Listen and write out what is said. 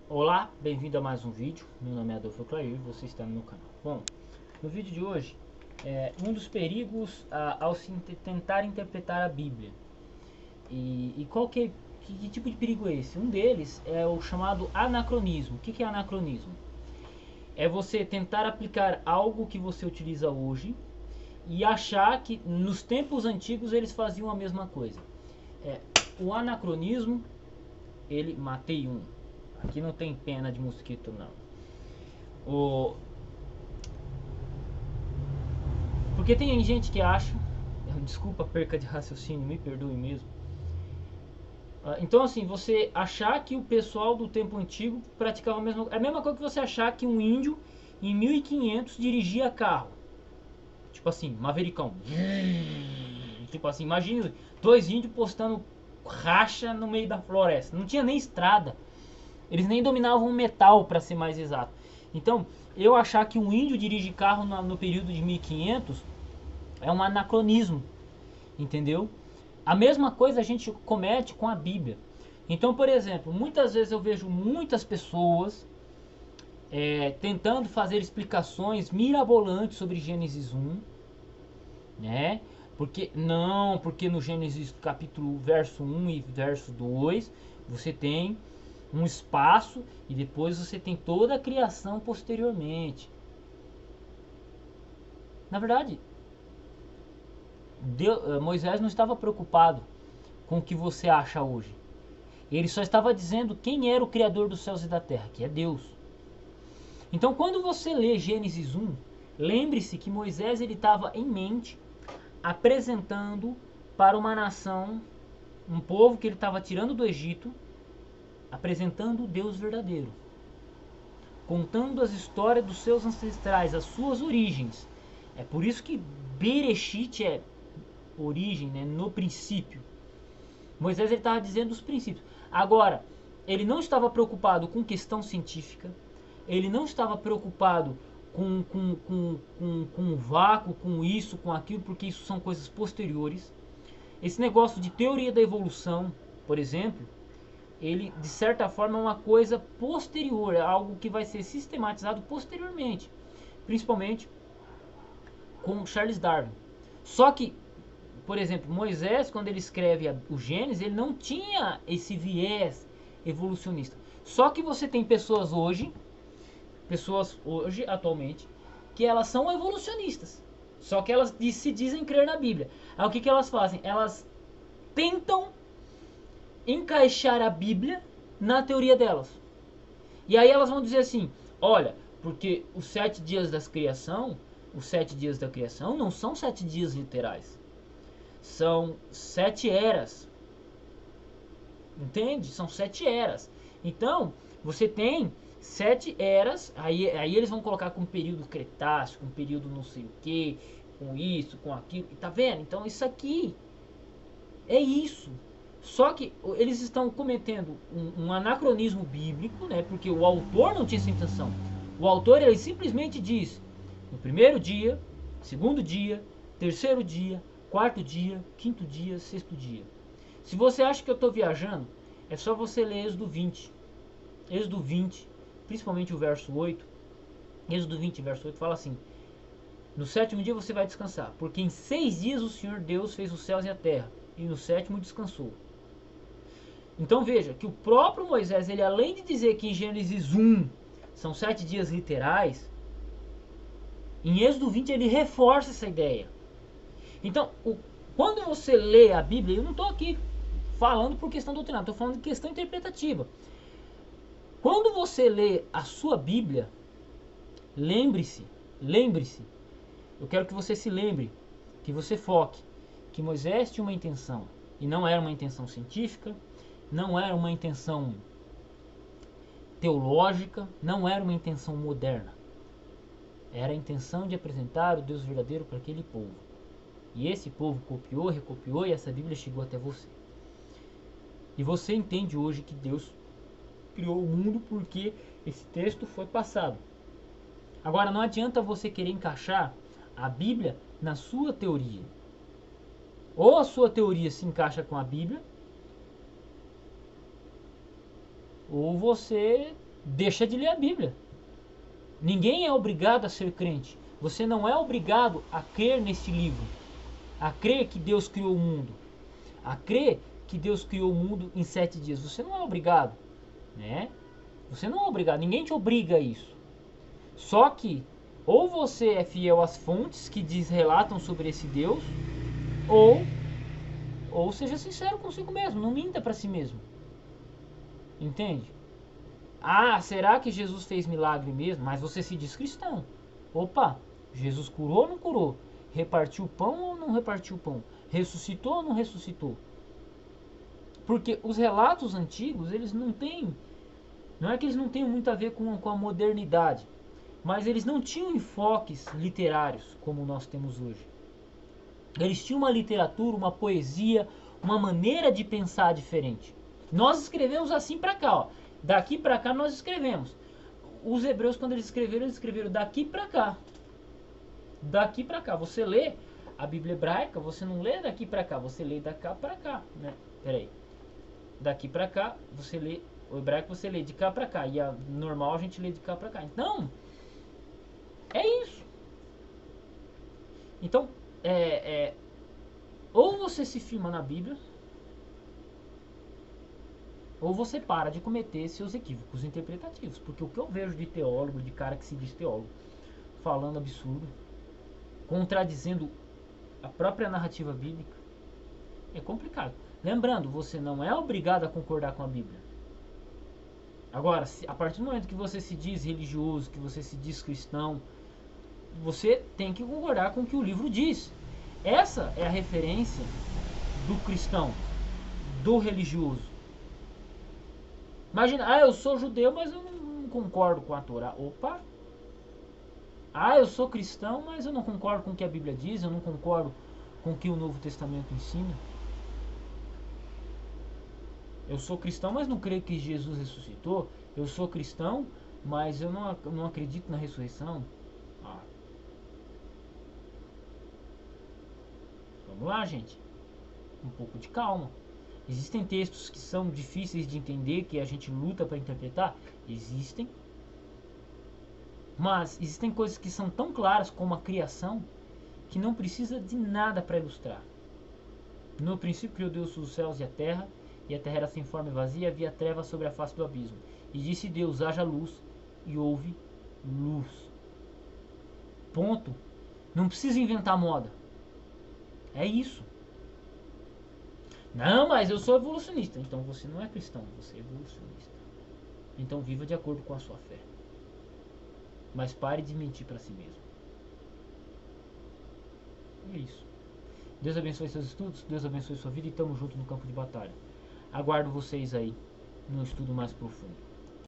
Olá, bem-vindo a mais um vídeo. Meu nome é Adolfo Clair e você está no meu canal. Bom, no vídeo de hoje, um dos perigos ao se tentar interpretar a Bíblia. E qual que tipo de perigo é esse? Um deles é o chamado anacronismo. O que é anacronismo? É você tentar aplicar algo que você utiliza hoje e achar que nos tempos antigos eles faziam a mesma coisa. É, o anacronismo, ele matei um. Aqui não tem pena de mosquito não. O, porque tem gente que acha, desculpa a perca de raciocínio, me perdoe mesmo. Então assim, você achar que o pessoal do tempo antigo praticava é a mesma coisa que você achar que um índio em 1500 dirigia carro. Tipo assim, mavericão. Tipo assim, imagina dois índios postando racha no meio da floresta. Não tinha nem estrada. Eles nem dominavam o metal, para ser mais exato. Então, eu achar que um índio dirige carro no período de 1500 é um anacronismo, entendeu? A mesma coisa a gente comete com a Bíblia. Então, por exemplo, muitas vezes eu vejo muitas pessoas tentando fazer explicações mirabolantes sobre Gênesis 1, né? Porque no Gênesis capítulo verso 1 e verso 2 você tem um espaço e depois você tem toda a criação posteriormente. Na verdade, Moisés não estava preocupado com o que você acha hoje. Ele só estava dizendo quem era o Criador dos céus e da terra, que é Deus. Então, quando você lê Gênesis 1, lembre-se que Moisés ele estava em mente apresentando para uma nação, um povo que ele estava tirando do Egito, apresentando o Deus verdadeiro, contando as histórias dos seus ancestrais, as suas origens. É por isso que Bereshit é origem, né, no princípio. Moisés estava dizendo os princípios. Agora, ele não estava preocupado com questão científica, ele não estava preocupado com o vácuo, com isso, com aquilo, porque isso são coisas posteriores. Esse negócio de teoria da evolução, por exemplo, ele de certa forma é uma coisa posterior, é algo que vai ser sistematizado posteriormente, principalmente com Charles Darwin. Só que, por exemplo, Moisés, quando ele escreve o Gênesis, ele não tinha esse viés evolucionista. Só que você tem pessoas hoje, atualmente, que elas são evolucionistas. Só que elas se dizem crer na Bíblia. Aí o que elas fazem? Elas tentam encaixar a Bíblia na teoria delas. E aí elas vão dizer assim, olha, porque os 7 dias da criação não são 7 dias literais. São 7 eras. Entende? São 7 eras. Então, você tem 7 eras, aí eles vão colocar com período Cretácico, com período não sei o que, com isso, com aquilo. Tá vendo? Então isso aqui é isso. Só que eles estão cometendo um anacronismo bíblico, né? Porque o autor não tinha essa intenção. O autor ele simplesmente diz: no primeiro dia, segundo dia, terceiro dia, quarto dia, quinto dia, sexto dia. Se você acha que eu estou viajando, é só você ler Êxodo 20. Êxodo 20, principalmente o verso 8. Êxodo 20, verso 8 fala assim: no sétimo dia você vai descansar, porque em 6 dias o Senhor Deus fez os céus e a terra, e no sétimo descansou. Então veja que o próprio Moisés, ele além de dizer que em Gênesis 1 são 7 dias literais, em Êxodo 20 ele reforça essa ideia. Então, quando você lê a Bíblia, eu não estou aqui falando por questão doutrinária, estou falando de questão interpretativa. Quando você lê a sua Bíblia, lembre-se, eu quero que você se lembre, que você foque, que Moisés tinha uma intenção, e não era uma intenção científica, não era uma intenção teológica, não era uma intenção moderna. Era a intenção de apresentar o Deus verdadeiro para aquele povo. E esse povo copiou, recopiou e essa Bíblia chegou até você. E você entende hoje que Deus criou o mundo porque esse texto foi passado. Agora não adianta você querer encaixar a Bíblia na sua teoria. Ou a sua teoria se encaixa com a Bíblia, ou você deixa de ler a Bíblia. Ninguém é obrigado a ser crente. Você não é obrigado a crer neste livro, a crer que Deus criou o mundo, a crer que Deus criou o mundo em 7 dias. Você não é obrigado, né? Você não é obrigado, ninguém te obriga a isso. Só que ou você é fiel às fontes que relatam sobre esse Deus, ou seja sincero consigo mesmo, não minta para si mesmo. Entende? Ah, será que Jesus fez milagre mesmo? Mas você se diz cristão. Opa, Jesus curou ou não curou? Repartiu pão ou não repartiu pão? Ressuscitou ou não ressuscitou? Porque os relatos antigos, eles não têm... Não é que eles não tenham muito a ver com a modernidade, mas eles não tinham enfoques literários como nós temos hoje. Eles tinham uma literatura, uma poesia, uma maneira de pensar diferente. Nós escrevemos assim para cá, ó. Daqui para cá nós escrevemos. Os hebreus, quando eles escreveram daqui para cá. Daqui para cá. Você lê a Bíblia hebraica, você não lê daqui para cá, você lê da cá para cá, né? Peraí. Daqui para cá, você lê o hebraico, você lê de cá para cá, e a normal a gente lê de cá para cá. Então, é isso. Então, ou você se firma na Bíblia, ou você para de cometer seus equívocos interpretativos. Porque o que eu vejo de teólogo, de cara que se diz teólogo, falando absurdo, contradizendo a própria narrativa bíblica, é complicado. Lembrando, você não é obrigado a concordar com a Bíblia. Agora, a partir do momento que você se diz religioso, que você se diz cristão, você tem que concordar com o que o livro diz. Essa é a referência do cristão, do religioso. Imagina, eu sou judeu, mas eu não concordo com a Torá. Opa! Eu sou cristão, mas eu não concordo com o que a Bíblia diz, eu não concordo com o que o Novo Testamento ensina. Eu sou cristão, mas não creio que Jesus ressuscitou. Eu sou cristão, mas eu não acredito na ressurreição. Vamos lá, gente. Um pouco de calma. Existem textos que são difíceis de entender, que a gente luta para interpretar? Existem. Mas existem coisas que são tão claras como a criação, que não precisa de nada para ilustrar. No princípio criou Deus os céus e a terra era sem forma e vazia, e havia trevas sobre a face do abismo. E disse Deus, haja luz, e houve luz. Ponto. Não precisa inventar moda. É isso. Não, mas eu sou evolucionista. Então você não é cristão, você é evolucionista. Então viva de acordo com a sua fé. Mas pare de mentir para si mesmo. É isso. Deus abençoe seus estudos, Deus abençoe sua vida e tamo junto no campo de batalha. Aguardo vocês aí no estudo mais profundo.